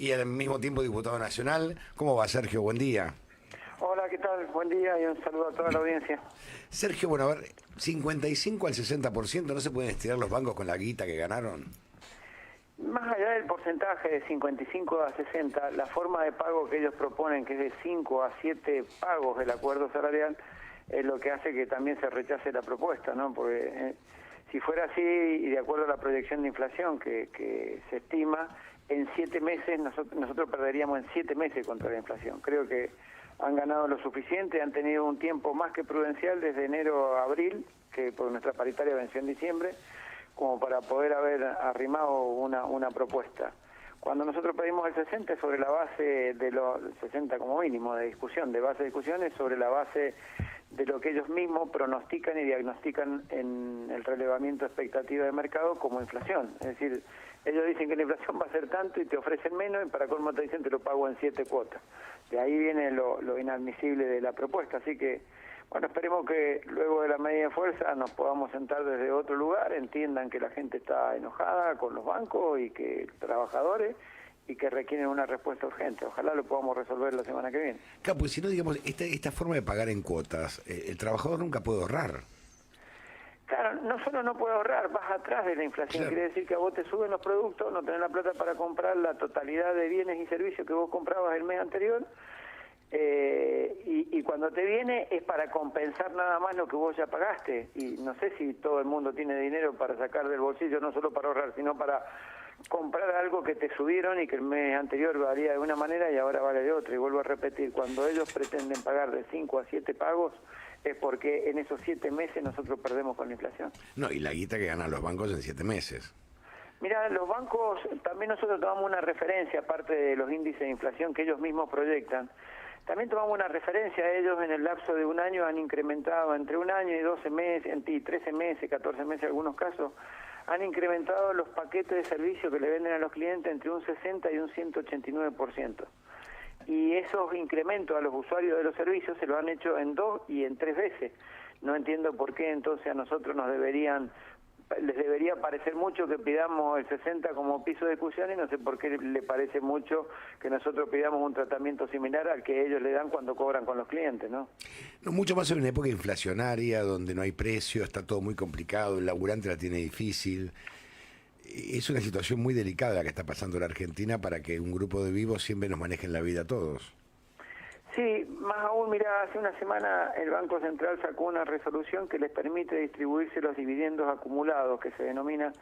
Y al mismo tiempo diputado nacional. ¿Cómo va, Sergio? Buen día. Hola, ¿qué tal? Buen día y un saludo a toda la audiencia. Sergio, bueno, a ver, 55 al 60%, ¿no se pueden estirar los bancos con la guita que ganaron? Más allá del porcentaje de 55 a 60, la forma de pago que ellos proponen, que es de 5 a 7 pagos del acuerdo salarial, es lo que hace que también se rechace la propuesta, ¿no? Porque si fuera así, y de acuerdo a la proyección de inflación que se estima, en 7 meses, nosotros perderíamos en 7 meses contra la inflación. Creo que han ganado lo suficiente, han tenido un tiempo más que prudencial desde enero a abril, que por nuestra paritaria venció en diciembre, como para poder haber arrimado una propuesta. Cuando nosotros pedimos el 60 sobre la base de los 60 como mínimo de discusión, de base de discusiones, sobre la base de lo que ellos mismos pronostican y diagnostican en el relevamiento expectativa de mercado como inflación. Es decir, ellos dicen que la inflación va a ser tanto y te ofrecen menos, y para colmo te dicen te lo pago en 7 cuotas. De ahí viene lo inadmisible de la propuesta. Así que, bueno, esperemos que luego de la medida de fuerza nos podamos sentar desde otro lugar, entiendan que la gente está enojada con los bancos y que trabajadores, y que requieren una respuesta urgente. Ojalá lo podamos resolver la semana que viene. Claro, pues si no, digamos, esta forma de pagar en cuotas, el trabajador nunca puede ahorrar. Claro, no solo no puede ahorrar, vas atrás de la inflación. Claro. Quiere decir que a vos te suben los productos, no tenés la plata para comprar la totalidad de bienes y servicios que vos comprabas el mes anterior, y cuando te viene es para compensar nada más lo que vos ya pagaste. Y no sé si todo el mundo tiene dinero para sacar del bolsillo, no solo para ahorrar, sino para comprar algo que te subieron y que el mes anterior valía de una manera y ahora vale de otra. Y vuelvo a repetir, cuando ellos pretenden pagar de 5 a 7 pagos, es porque en esos 7 meses nosotros perdemos con la inflación. No, y la guita que ganan los bancos en 7 meses. Mira, los bancos, también nosotros tomamos una referencia, aparte de los índices de inflación que ellos mismos proyectan, también tomamos una referencia. Ellos en el lapso de un año han incrementado entre un año y 12 meses, y 13 meses, 14 meses en algunos casos, han incrementado los paquetes de servicio que le venden a los clientes entre un 60 y un 189%. Y esos incrementos a los usuarios de los servicios se lo han hecho en 2 y en 3 veces. No entiendo por qué entonces a nosotros les debería parecer mucho que pidamos el 60 como piso de discusión, y no sé por qué le parece mucho que nosotros pidamos un tratamiento similar al que ellos le dan cuando cobran con los clientes, ¿no? No, mucho más en una época inflacionaria, donde no hay precio, está todo muy complicado, el laburante la tiene difícil. Es una situación muy delicada la que está pasando en la Argentina para que un grupo de vivos siempre nos manejen la vida a todos. Sí, más aún, mira, hace una semana el Banco Central sacó una resolución que les permite distribuirse los dividendos acumulados, que se denomina,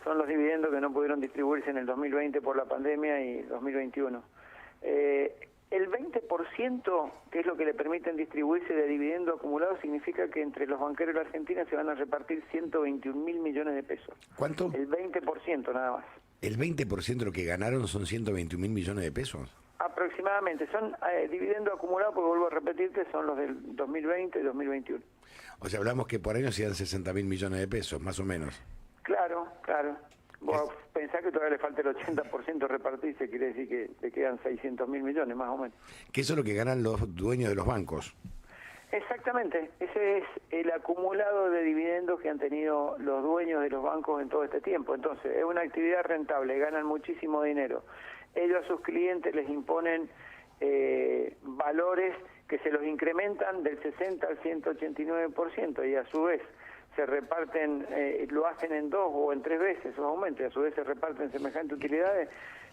son los dividendos que no pudieron distribuirse en el 2020 por la pandemia y 2021. El 20%, que es lo que le permiten distribuirse de dividendo acumulado, significa que entre los banqueros de la Argentina se van a repartir 121.000 millones de pesos. ¿Cuánto? El 20% nada más. ¿El 20% de lo que ganaron son 121.000 millones de pesos? Aproximadamente. Son dividendos acumulados, porque vuelvo a repetirte, son los del 2020 y 2021. O sea, hablamos que por año se dan 60.000 millones de pesos, más o menos. Claro, claro. Vos pensás que todavía le falta el 80% repartirse, quiere decir que le quedan 600.000 millones, más o menos. Que eso es lo que ganan los dueños de los bancos. Exactamente. Ese es el acumulado de dividendos que han tenido los dueños de los bancos en todo este tiempo. Entonces, es una actividad rentable, ganan muchísimo dinero. Ellos a sus clientes les imponen valores que se los incrementan del 60 al 189%, y a su vez se reparten, lo hacen en 2 o en 3 veces esos aumentos, y a su vez se reparten semejantes utilidades.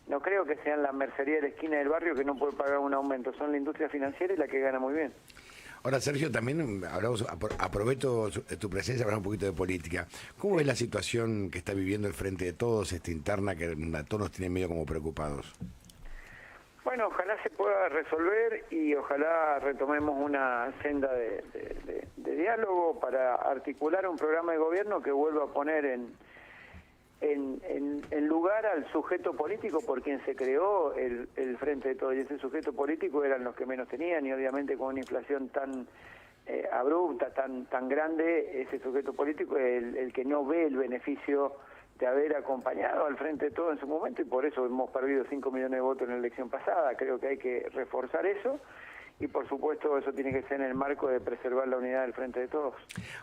No creo que sean la mercería de la esquina del barrio que no puede pagar un aumento, son la industria financiera y la que gana muy bien. Ahora, Sergio, también aprovecho tu presencia para hablar un poquito de política. ¿Cómo es la situación que está viviendo el Frente de Todos, esta interna, que a todos nos tiene medio como preocupados? Bueno, ojalá se pueda resolver y ojalá retomemos una senda de diálogo para articular un programa de gobierno que vuelva a poner en lugar al sujeto político por quien se creó el Frente de Todos, y ese sujeto político eran los que menos tenían, y obviamente con una inflación tan abrupta, tan grande, ese sujeto político es el que no ve el beneficio de haber acompañado al Frente de Todos en su momento, y por eso hemos perdido 5 millones de votos en la elección pasada. Creo que hay que reforzar eso, y por supuesto eso tiene que ser en el marco de preservar la unidad del Frente de Todos.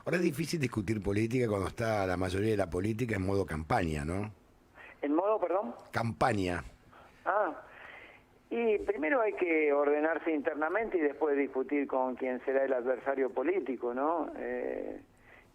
Ahora es difícil discutir política cuando está la mayoría de la política en modo campaña, ¿no? ¿En modo, perdón? Campaña. Ah, Y primero hay que ordenarse internamente y después discutir con quién será el adversario político, ¿no?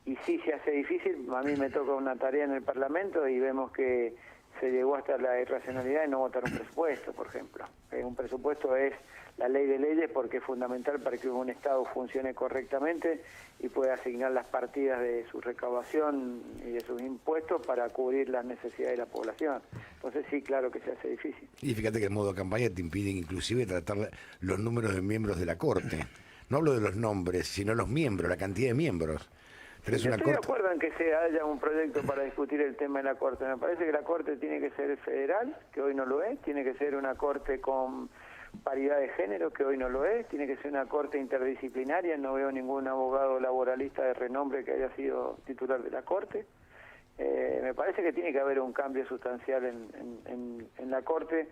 Y sí se hace difícil. A mí me toca una tarea en el Parlamento y vemos que se llegó hasta la irracionalidad de no votar un presupuesto, por ejemplo. Un presupuesto es la ley de leyes porque es fundamental para que un Estado funcione correctamente y pueda asignar las partidas de su recaudación y de sus impuestos para cubrir las necesidades de la población. Entonces sí, claro que se hace difícil. Y fíjate que el modo campaña te impide inclusive tratar los números de miembros de la Corte. No hablo de los nombres, sino los miembros, la cantidad de miembros. Yo estoy de acuerdo en que haya un proyecto para discutir el tema de la Corte. Me parece que la Corte tiene que ser federal, que hoy no lo es, tiene que ser una Corte con paridad de género, que hoy no lo es, tiene que ser una Corte interdisciplinaria, no veo ningún abogado laboralista de renombre que haya sido titular de la Corte. Me parece que tiene que haber un cambio sustancial en la Corte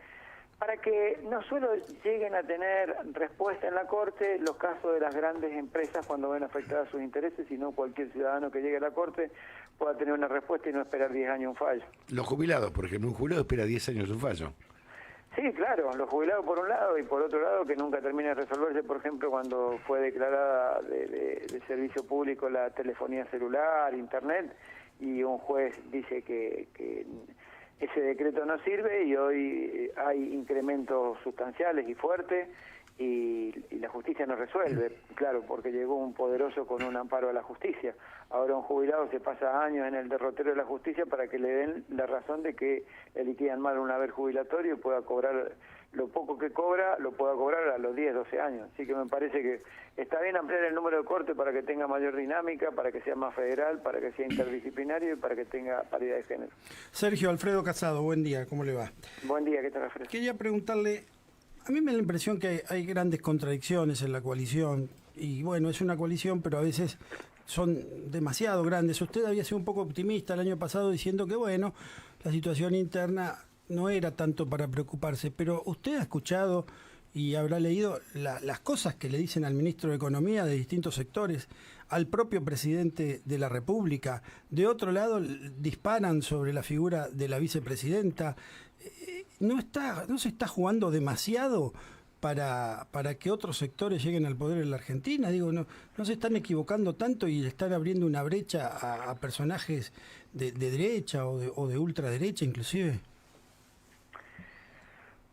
para que no solo lleguen a tener respuesta en la Corte los casos de las grandes empresas cuando ven afectadas sus intereses, sino cualquier ciudadano que llegue a la Corte pueda tener una respuesta y no esperar 10 años un fallo. Los jubilados, por ejemplo, un jubilado espera 10 años un fallo. Sí, claro, los jubilados por un lado y por otro lado que nunca termina de resolverse, por ejemplo, cuando fue declarada de servicio público la telefonía celular, internet, y un juez dice que ese decreto no sirve y hoy hay incrementos sustanciales y fuertes y la justicia no resuelve, claro, porque llegó un poderoso con un amparo a la justicia. Ahora un jubilado se pasa años en el derrotero de la justicia para que le den la razón de que le liquidan mal un haber jubilatorio y pueda cobrar lo poco que cobra, lo pueda cobrar a los 10, 12 años. Así que me parece que está bien ampliar el número de cortes para que tenga mayor dinámica, para que sea más federal, para que sea interdisciplinario y para que tenga paridad de género. Sergio Alfredo Casado, buen día, ¿cómo le va? Buen día, ¿qué tal, Alfredo? Quería preguntarle, a mí me da la impresión que hay grandes contradicciones en la coalición, y bueno, es una coalición, pero a veces son demasiado grandes. Usted había sido un poco optimista el año pasado diciendo que, bueno, la situación interna no era tanto para preocuparse, pero usted ha escuchado y habrá leído las cosas que le dicen al ministro de Economía de distintos sectores, al propio presidente de la República. De otro lado, disparan sobre la figura de la vicepresidenta. ¿No se está jugando demasiado para que otros sectores lleguen al poder en la Argentina? Digo, no se están equivocando tanto y están abriendo una brecha a personajes de derecha o de ultraderecha inclusive.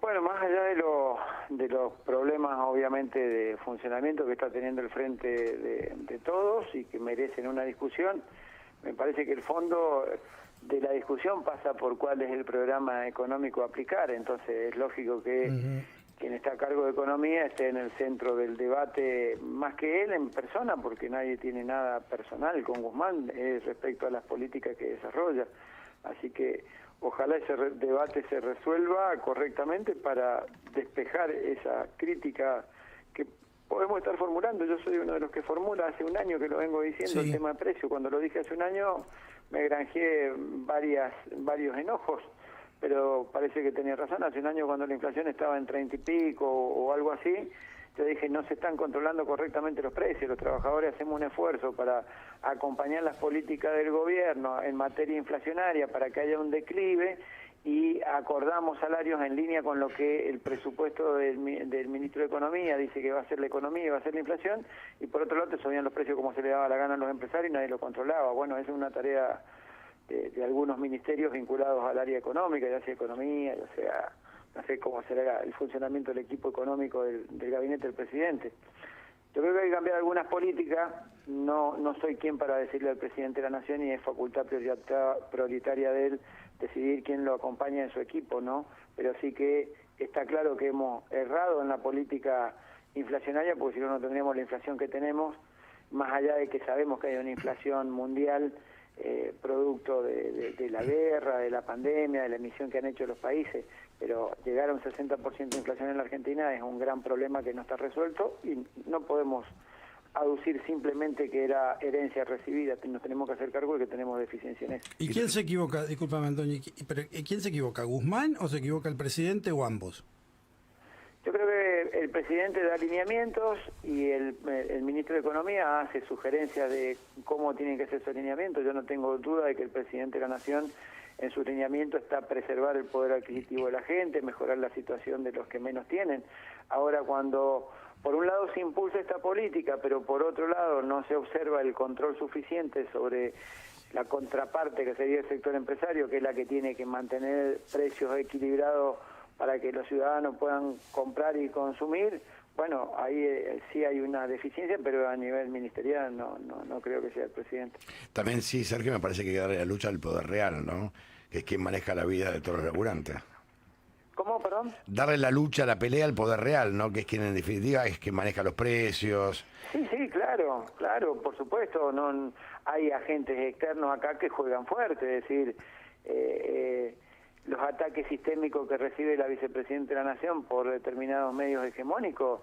Bueno, más allá de los problemas obviamente de funcionamiento que está teniendo el Frente de Todos y que merecen una discusión, me parece que el fondo de la discusión pasa por cuál es el programa económico a aplicar. Entonces es lógico que quien está a cargo de Economía esté en el centro del debate, más que él en persona, porque nadie tiene nada personal con Guzmán respecto a las políticas que desarrolla. Así que ojalá ese debate se resuelva correctamente para despejar esa crítica que podemos estar formulando. Yo soy uno de los que formula, hace un año que lo vengo diciendo, el tema de precio. Cuando lo dije hace un año me granjeé varios enojos, pero parece que tenía razón. Hace un año, cuando la inflación estaba en 30 y pico o algo así, yo dije, no se están controlando correctamente los precios. Los trabajadores hacemos un esfuerzo para acompañar las políticas del gobierno en materia inflacionaria para que haya un declive y acordamos salarios en línea con lo que el presupuesto del ministro de Economía dice que va a ser la economía y va a ser la inflación, y por otro lado te subían los precios como se le daba la gana a los empresarios y nadie lo controlaba. Bueno, esa es una tarea de algunos ministerios vinculados al área económica, ya sea economía, ya sea, no sé cómo será el funcionamiento del equipo económico del gabinete del presidente. Yo creo que hay que cambiar algunas políticas. No soy quien para decirle al presidente de la Nación, y es facultad prioritaria de él decidir quién lo acompaña en su equipo, ¿no? Pero sí que está claro que hemos errado en la política inflacionaria, porque si no, no tendríamos la inflación que tenemos, más allá de que sabemos que hay una inflación mundial producto de la guerra, de la pandemia, de la emisión que han hecho los países, pero llegar a un 60% de inflación en la Argentina es un gran problema que no está resuelto y no podemos aducir simplemente que era herencia recibida. Nos tenemos que hacer cargo de que tenemos deficiencia en eso. ¿Y quién se equivoca? Discúlpame, Antonio, pero ¿quién se equivoca? ¿Guzmán o se equivoca el presidente o ambos? Yo creo que el presidente da alineamientos y el ministro de Economía hace sugerencias de cómo tienen que ser esos alineamientos. Yo no tengo duda de que el presidente de la Nación en su lineamiento está preservar el poder adquisitivo de la gente, mejorar la situación de los que menos tienen. Ahora, cuando por un lado se impulsa esta política, pero por otro lado no se observa el control suficiente sobre la contraparte que sería el sector empresario, que es la que tiene que mantener precios equilibrados para que los ciudadanos puedan comprar y consumir, bueno, ahí sí hay una deficiencia, pero a nivel ministerial no creo que sea el presidente. También sí, Sergio, me parece que hay que darle la lucha al poder real, ¿no? Que es quien maneja la vida de todos los laburantes. ¿Cómo, perdón? Darle la lucha, la pelea al poder real, ¿no? Que es quien en definitiva es quien maneja los precios. Sí, claro, por supuesto. No hay agentes externos acá que juegan fuerte, es decir, los ataques sistémicos que recibe la vicepresidenta de la Nación por determinados medios hegemónicos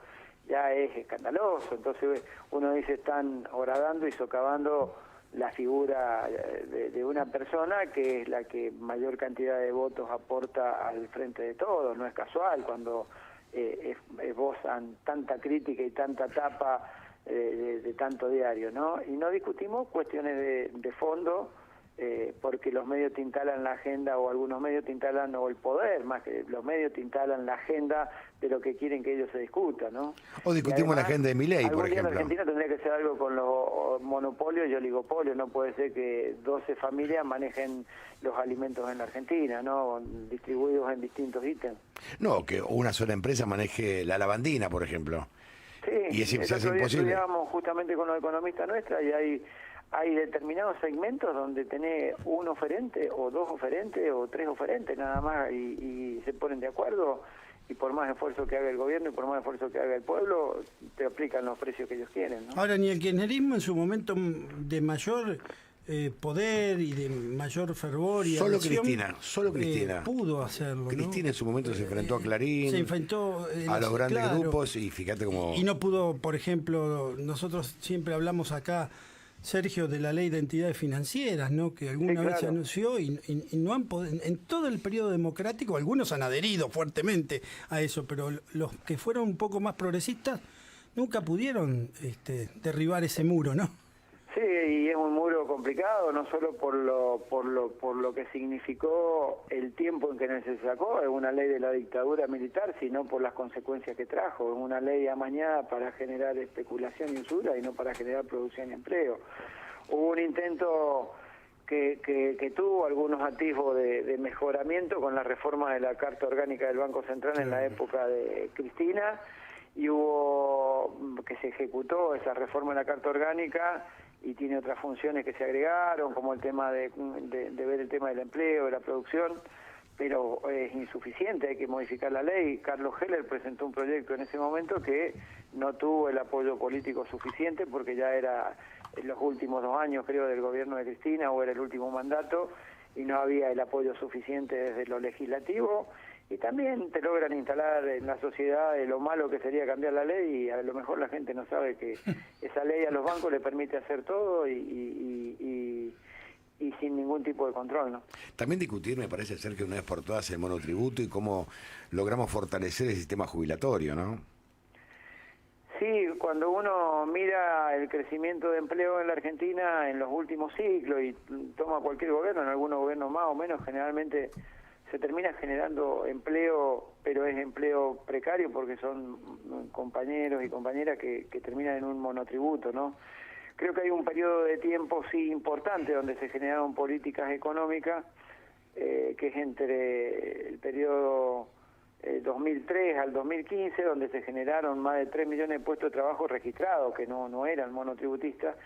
ya es escandaloso. Entonces uno dice, están horadando y socavando la figura de una persona que es la que mayor cantidad de votos aporta al frente de todos. No es casual cuando esbozan tanta crítica y tanta tapa de tanto diario, ¿no? Y no discutimos cuestiones de fondo, porque los medios te instalan la agenda, o algunos medios te instalan, o el poder, más que los medios te instalan la agenda de lo que quieren que ellos se discutan, ¿no? O discutimos la agenda de Milei, por ejemplo. En Argentina tendría que ser algo con los monopolios y oligopolios. No puede ser que 12 familias manejen los alimentos en la Argentina, ¿no? Distribuidos en distintos ítems. No, que una sola empresa maneje la lavandina, por ejemplo. Sí, y es imposible. Estudiábamos justamente con los economistas nuestros y hay determinados segmentos donde tenés un oferente o dos oferentes o tres oferentes nada más y se ponen de acuerdo, y por más esfuerzo que haga el gobierno y por más esfuerzo que haga el pueblo, te aplican los precios que ellos quieren, ¿no? Ahora, ni el kirchnerismo en su momento de mayor poder y de mayor fervor y solo adhesión, Cristina pudo hacerlo, ¿no? Cristina en su momento se enfrentó a Clarín, se enfrentó a los grandes claro, grupos, y fíjate cómo... Y no pudo, por ejemplo, nosotros siempre hablamos acá, Sergio, de la ley de entidades financieras, ¿no? Que alguna vez se anunció y no han podido, en todo el periodo democrático, algunos han adherido fuertemente a eso, pero los que fueron un poco más progresistas nunca pudieron derribar ese muro, ¿no? Sí, y es un muro complicado, no solo por lo que significó el tiempo en que se sacó, es una ley de la dictadura militar, sino por las consecuencias que trajo. Es una ley amañada para generar especulación y usura y no para generar producción y empleo. Hubo un intento que tuvo algunos atisbos de mejoramiento con la reforma de la Carta Orgánica del Banco Central en la época de Cristina, y hubo que se ejecutó esa reforma de la Carta Orgánica y tiene otras funciones que se agregaron, como el tema de ver el tema del empleo, de la producción, pero es insuficiente, hay que modificar la ley. Carlos Heller presentó un proyecto en ese momento que no tuvo el apoyo político suficiente, porque ya era en los últimos 2 años, creo, del gobierno de Cristina, o era el último mandato, y no había el apoyo suficiente desde lo legislativo. Y también te logran instalar en la sociedad lo malo que sería cambiar la ley, y a lo mejor la gente no sabe que esa ley a los bancos le permite hacer todo y sin ningún tipo de control, ¿no? También discutir, me parece ser que una vez por todas, el monotributo y cómo logramos fortalecer el sistema jubilatorio, ¿no? Sí, cuando uno mira el crecimiento de empleo en la Argentina en los últimos ciclos y toma cualquier gobierno, en algunos gobiernos más o menos, generalmente se termina generando empleo, pero es empleo precario porque son compañeros y compañeras que terminan en un monotributo, ¿no? Creo que hay un periodo de tiempo, sí, importante, donde se generaron políticas económicas, que es entre el periodo 2003 al 2015, donde se generaron más de 3 millones de puestos de trabajo registrados, que no eran monotributistas,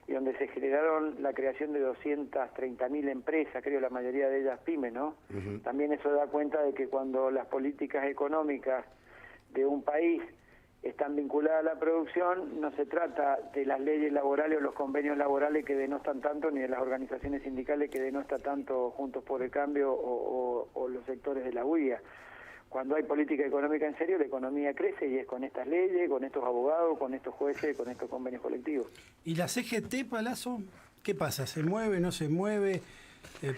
y donde se generaron la creación de 230.000 empresas, creo la mayoría de ellas pymes, ¿no? Uh-huh. También eso da cuenta de que cuando las políticas económicas de un país están vinculadas a la producción, no se trata de las leyes laborales o los convenios laborales que denostan tanto, ni de las organizaciones sindicales que denostan tanto Juntos por el Cambio o los sectores de la UIA. Cuando hay política económica en serio, la economía crece, y es con estas leyes, con estos abogados, con estos jueces, con estos convenios colectivos. ¿Y la CGT, Palazzo? ¿Qué pasa? ¿Se mueve, no se mueve?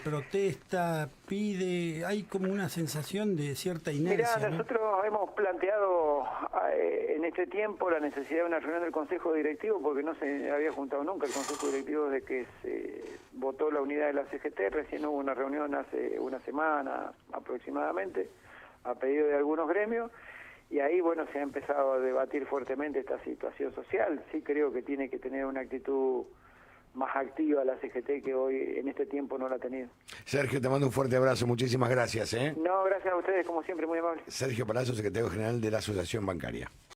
protesta, pide, hay como una sensación de cierta inercia. Mirá, ¿no? nosotros hemos planteado en este tiempo la necesidad de una reunión del Consejo Directivo porque no se había juntado nunca el Consejo Directivo desde que se votó la unidad de la CGT. Recién hubo una reunión hace una semana aproximadamente a pedido de algunos gremios y ahí, bueno, se ha empezado a debatir fuertemente esta situación social. Sí creo que tiene que tener una actitud más activa la CGT que hoy en este tiempo no la ha tenido. Sergio, te mando un fuerte abrazo, muchísimas gracias. No, gracias a ustedes, como siempre, muy amables. Sergio Palazzo, secretario general de la Asociación Bancaria.